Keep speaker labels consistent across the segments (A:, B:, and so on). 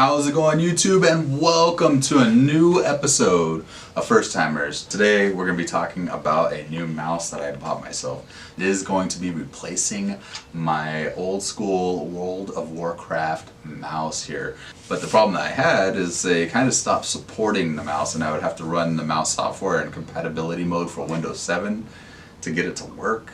A: How's it going, YouTube? And welcome to a new episode of First Timers. Today we're going to be talking about a new mouse that I bought myself. It is going to be replacing my old school World of Warcraft mouse here. But the problem that I had is they kind of stopped supporting the mouse, and I would have to run the mouse software in compatibility mode for Windows 7 to get it to work.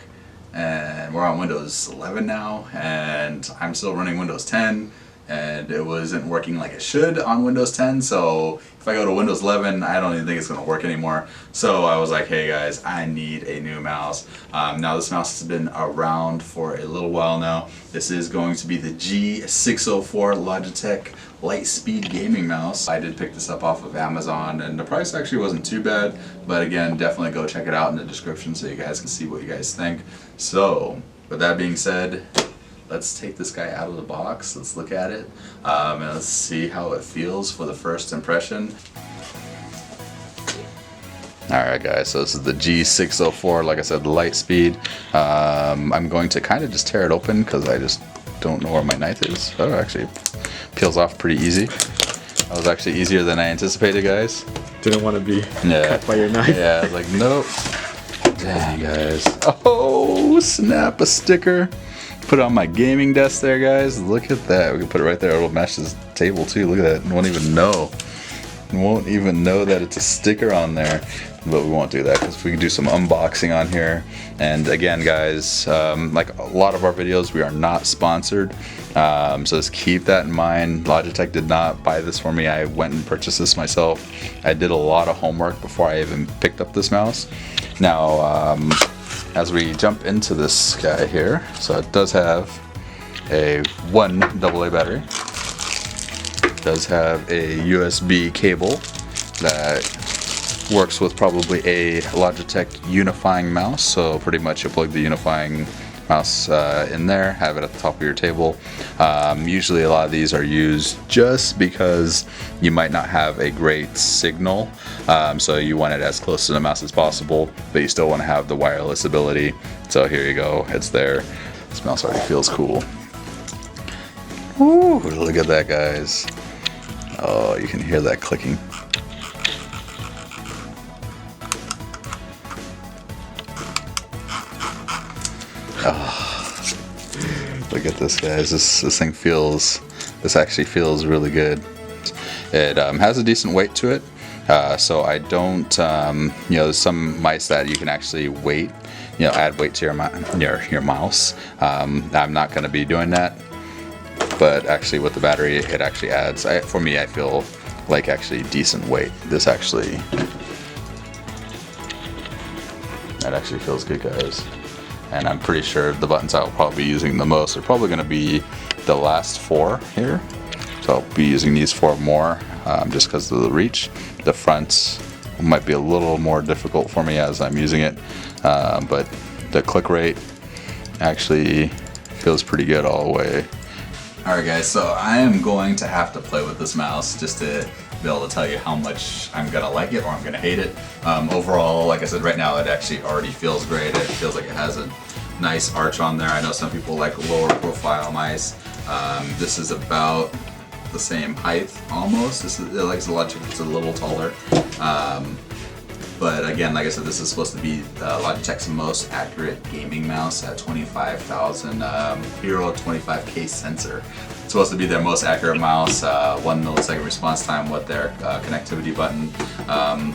A: And we're on Windows 11 now, and I'm still running Windows 10. And it wasn't working like it should on Windows 10, so if I go to Windows 11, I don't even think it's going to work anymore. So I was like, hey guys, I need a new mouse. Now this mouse has been around for a little while now. This is going to be the G604 Logitech Lightspeed gaming mouse. I did pick this up off of Amazon, and the price actually wasn't too bad, but again, definitely go check it out in the description so you guys can see what you guys think. So with that being said, let's take this guy out of the box, let's look at it, and let's see how it feels for the first impression. Alright guys, so this is the G604, like I said, the Lightspeed. I'm going to kind of just tear it open because I just don't know where my knife is. Oh, actually peels off pretty easy. That was actually easier than I anticipated, guys.
B: Didn't want to be cut by your knife.
A: Yeah, I was like, nope. Dang guys. Oh, snap, a sticker. Put it on my gaming desk there, guys. Look at that. We can put it right there. It'll match this table too. Look at that. Won't even know. Won't even know that it's a sticker on there. But we won't do that because we can do some unboxing on here. And again, guys, like a lot of our videos, we are not sponsored. So just keep that in mind. Logitech did not buy this for me. I went and purchased this myself. I did a lot of homework before I even picked up this mouse. Now, as we jump into this guy here, so it does have a one AA battery. It does have a USB cable that works with probably a Logitech unifying mouse. So pretty much you plug the unifying mouse in there, have it at the top of your table. Usually a lot of these are used just because you might not have a great signal, so you want it as close to the mouse as possible, but you still want to have the wireless ability. So here you go, it's there. This mouse already feels cool. Ooh, look at that, guys. Oh, you can hear that clicking. Oh, look at this, guys. This thing feels, this actually feels really good. It has a decent weight to it, so I don't, you know, there's some mice that you can actually weight, you know, add weight to your mouse. I'm not going to be doing that, but actually with the battery, it actually adds, for me, I feel like actually decent weight. This actually, that actually feels good, guys. And I'm pretty sure the buttons I'll probably be using the most are probably going to be the last four here. So I'll be using these four more just because of the reach. The fronts might be a little more difficult for me as I'm using it, but the click rate actually feels pretty good all the way. Alright guys, so I am going to have to play with this mouse just to be able to tell you how much I'm gonna like it or I'm gonna hate it. Overall, like I said, right now it actually already feels great. It feels like it has a nice arch on there. I know some people like lower profile mice. This is about the same height almost. This is like Logitech, it's a little taller. But again, like I said, this is supposed to be Logitech's most accurate gaming mouse at 25,000 Hero 25K sensor. It's supposed to be their most accurate mouse, 1 millisecond response time with their connectivity button.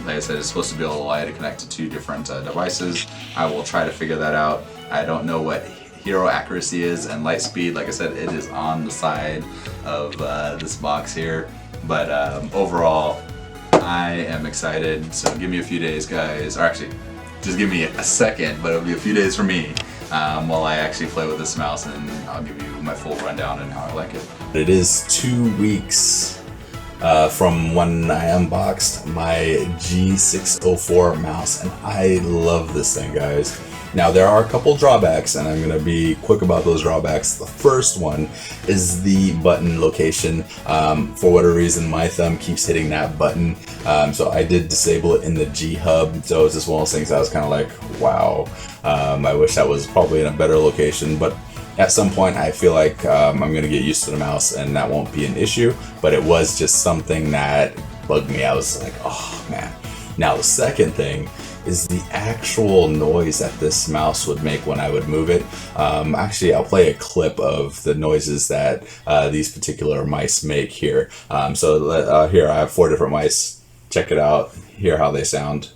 A: Like I said, it's supposed to be able to allow you to connect to 2 different devices. I will try to figure that out. I don't know what hero accuracy is and light speed. Like I said, it is on the side of this box here. But overall, I am excited. So give me a few days, guys, or actually just give me a second, but it'll be a few days for me while I actually play with this mouse, and I'll give you my full rundown and how I like it. It is 2 weeks from when I unboxed my G604 mouse, and I love this thing, guys. Now there are a couple drawbacks, and I'm going to be quick about those drawbacks. The first one is the button location. For whatever reason, my thumb keeps hitting that button, so I did disable it in the G hub. So it's just one of those things I was kind of like, wow, I wish that was probably in a better location, but At some point, I feel like I'm going to get used to the mouse and that won't be an issue, but it was just something that bugged me. I was like, oh man. Now the second thing is the actual noise that this mouse would make when I would move it. Actually, I'll play a clip of the noises that these particular mice make here. So here I have 4 different mice. Check it out. Hear how they sound.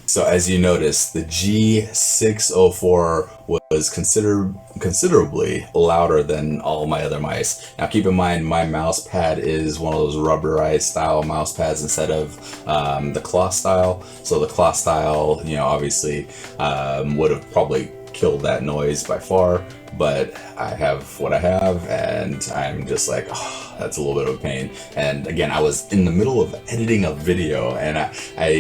A: So as you notice, the G604 was considerably louder than all my other mice. Now keep in mind, my mouse pad is one of those rubberized style mouse pads instead of the cloth style. So the cloth style, you know, obviously would have probably killed that noise by far, but I have what I have, and I'm just like, oh, that's a little bit of a pain. And again, I was in the middle of editing a video, and I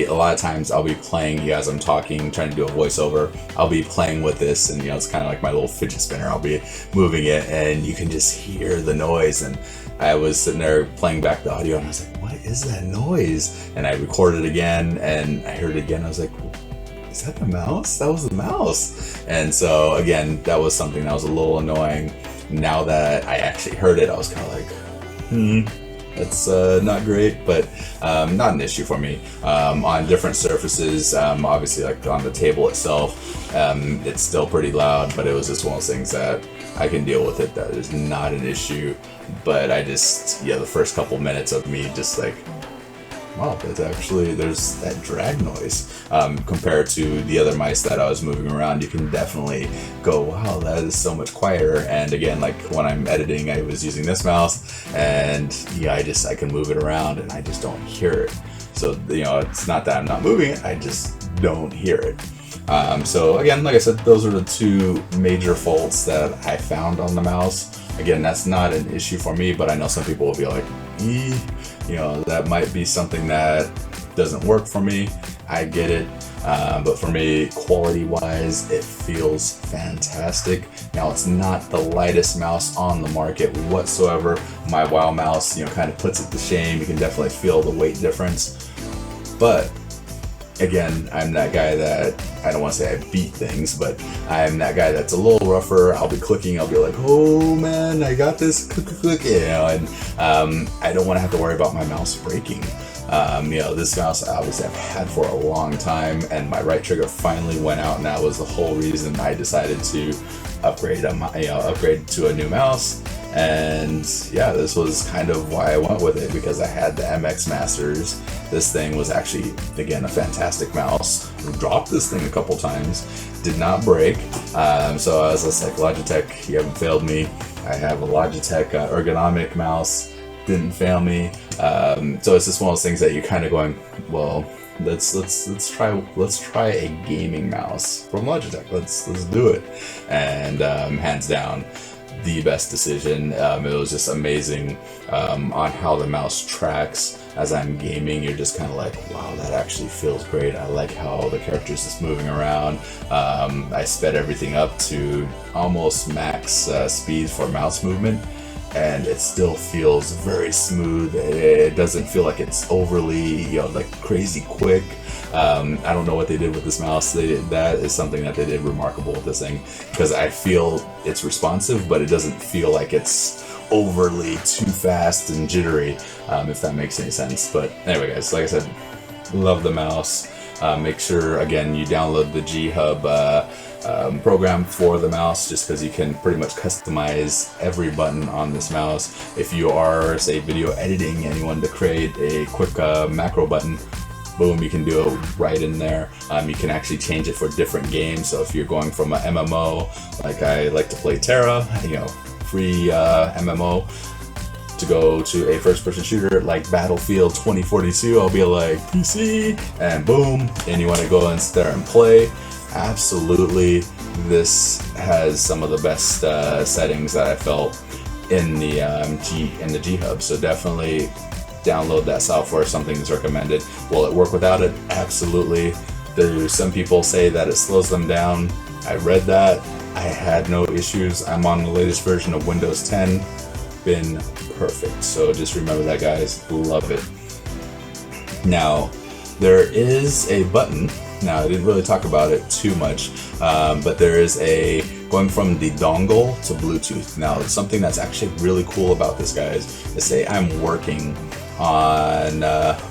A: a lot of times I'll be playing as I'm talking, trying to do a voiceover. I'll be playing with this, and you know, it's kind of like my little fidget spinner. I'll be moving it, and you can just hear the noise. And I was sitting there playing back the audio, and I was like, what is that noise? And I recorded it again, and I heard it again. I was like, is that the mouse? That was the mouse. And so again, that was something that was a little annoying. Now that I actually heard it, I was kind of like, that's not great, but not an issue for me. On different surfaces, obviously like on the table itself, it's still pretty loud, but it was just one of those things that I can deal with it. That is not an issue. But I just, yeah, the first couple minutes of me just like, wow, that's actually, there's that drag noise. Compared to the other mice that I was moving around, you can definitely go, wow, that is so much quieter. And again, like when I'm editing, I was using this mouse, and yeah, I can move it around and I just don't hear it. So, you know, it's not that I'm not moving it, I just don't hear it. So again, like I said, those are the 2 major faults that I found on the mouse. Again, that's not an issue for me, but I know some people will be like, you know, that might be something that doesn't work for me. I get it. But for me, quality-wise, it feels fantastic. Now, it's not the lightest mouse on the market whatsoever. My WoW mouse, you know, kind of puts it to shame. You can definitely feel the weight difference. But again, I'm that guy that, I don't want to say I beat things, but I'm that guy that's a little rougher. I'll be clicking, I'll be like, oh man, I got this, click, you know, and I don't want to have to worry about my mouse breaking. You know, this mouse obviously I've had for a long time, and my right trigger finally went out, and that was the whole reason I decided to upgrade to a new mouse. And yeah, this was kind of why I went with it, because I had the MX Masters. This thing was actually, again, a fantastic mouse. Dropped this thing a couple times, did not break. So I was just like, Logitech, you haven't failed me. I have a Logitech ergonomic mouse, didn't fail me. So it's just one of those things that you're kind of going, well, let's try a gaming mouse from Logitech. Let's do it. And hands down, the best decision. It was just amazing on how the mouse tracks as I'm gaming. You're just kind of like, wow, that actually feels great. I like how the character's just moving around. I sped everything up to almost max speed for mouse movement, and it still feels very smooth. It doesn't feel like it's overly, you know, like crazy quick. I don't know what they did with this mouse. That is something that they did remarkable with this thing, because I feel it's responsive, but it doesn't feel like it's overly too fast and jittery, if that makes any sense. But anyway, guys, like I said, love the mouse. Make sure, again, you download the G-Hub program for the mouse, just because you can pretty much customize every button on this mouse. If you are, say, video editing and you wanted to create a quick macro button, boom, you can do it right in there. You can actually change it for different games. So if you're going from an MMO, like I like to play Terra, you know, free MMO, to go to a first-person shooter like Battlefield 2042, I'll be like, PC, and boom, and you want to go and sit there and play. Absolutely, this has some of the best settings that I felt in the G-Hub. So definitely download that software. Something that's recommended. Will it work without it? Absolutely. There's some people say that it slows them down. I read that. I had no issues. I'm on the latest version of Windows 10. Been perfect. So just remember that, guys. Love it. Now, there is a button. Now, I didn't really talk about it too much, but there is a going from the dongle to Bluetooth. Now, something that's actually really cool about this, guys, is say I'm working on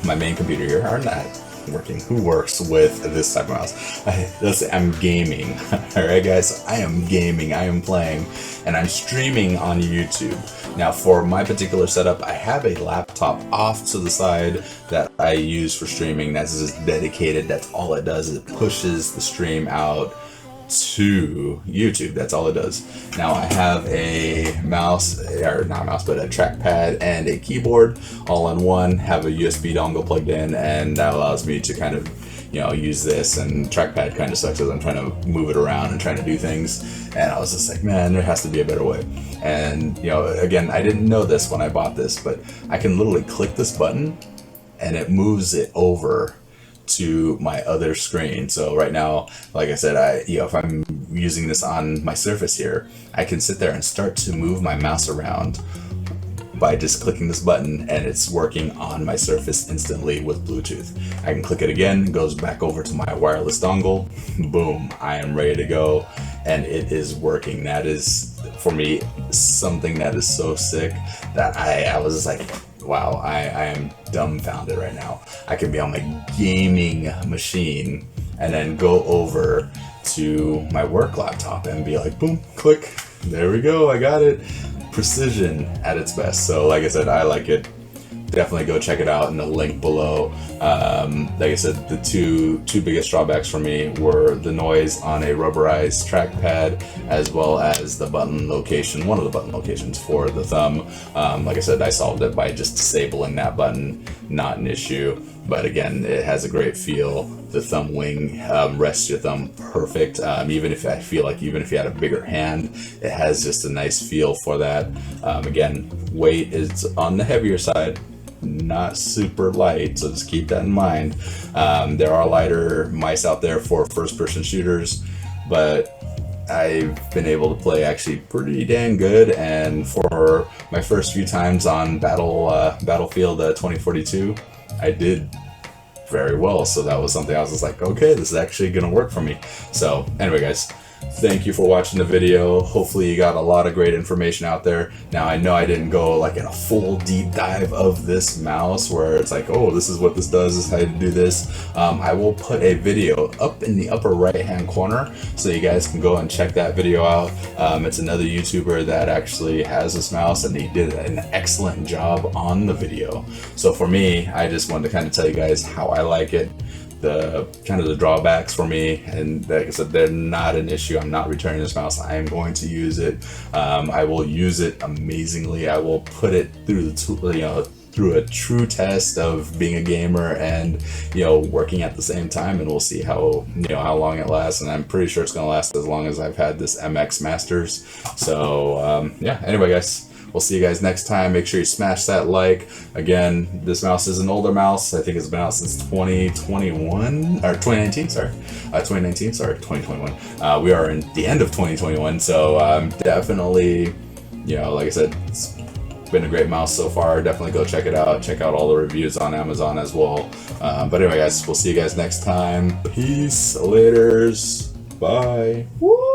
A: my main computer here, or not working, who works with this type of mouse? Let's say I'm gaming. Alright, guys, I am gaming, I am playing, and I'm streaming on YouTube. Now, for my particular setup, I have a laptop off to the side that I use for streaming. That's just dedicated. That's all it does. It pushes the stream out to YouTube. That's all it does. Now, I have a mouse, or not a mouse, but a trackpad and a keyboard all in one. Have a USB dongle plugged in, and that allows me to kind of, you know, use this. And trackpad kind of sucks as I'm trying to move it around and trying to do things. And I was just like, man, there has to be a better way. And, you know, again, I didn't know this when I bought this, but I can literally click this button and it moves it over to my other screen. So right now, like I said, if I'm using this on my Surface here, I can sit there and start to move my mouse around by just clicking this button, and it's working on my Surface instantly with Bluetooth. I can click it again, it goes back over to my wireless dongle, boom, I am ready to go, and it is working. That is, for me, something that is so sick that I was just like, wow, I am dumbfounded right now. I can be on my gaming machine and then go over to my work laptop and be like, boom, click, there we go, I got it. Precision at its best. So like I said, I like it. Definitely go check it out in the link below. Like I said, the two biggest drawbacks for me were the noise on a rubberized trackpad, as well as the button location, one of the button locations for the thumb. Like I said, I solved it by just disabling that button, not an issue. But again, it has a great feel. The thumb wing rests your thumb perfect. Even if you had a bigger hand, it has just a nice feel for that. Again, weight is on the heavier side, not super light, so just keep that in mind. There are lighter mice out there for first-person shooters, but I've been able to play actually pretty dang good, and for my first few times on Battlefield 2042, I did very well. So that was something I was just like, okay, this is actually gonna work for me. So anyway, guys, thank you for watching the video. Hopefully you got a lot of great information out there. Now, I know I didn't go like in a full deep dive of this mouse where it's like, oh, this is what this does, this is how to do this. I will put a video up in the upper right hand corner so you guys can go and check that video out. It's another YouTuber that actually has this mouse, and he did an excellent job on the video. So for me, I just wanted to kind of tell you guys how I like it, the kind of the drawbacks for me, and like I said, they're not an issue. I'm not returning this mouse. I am going to use it. I will use it amazingly. I will put it through the through a true test of being a gamer and working at the same time, and we'll see how long it lasts. And I'm pretty sure it's gonna last as long as I've had this MX Masters. So yeah, anyway, guys, we'll see you guys next time. Make sure you smash that like. Again, this mouse is an older mouse. I think it's been out since 2021 or 2019. Sorry, 2021. We are in the end of 2021, so definitely, like I said, it's been a great mouse so far. Definitely go check it out. Check out all the reviews on Amazon as well. But anyway, guys, we'll see you guys next time. Peace. Laters. Bye. Woo!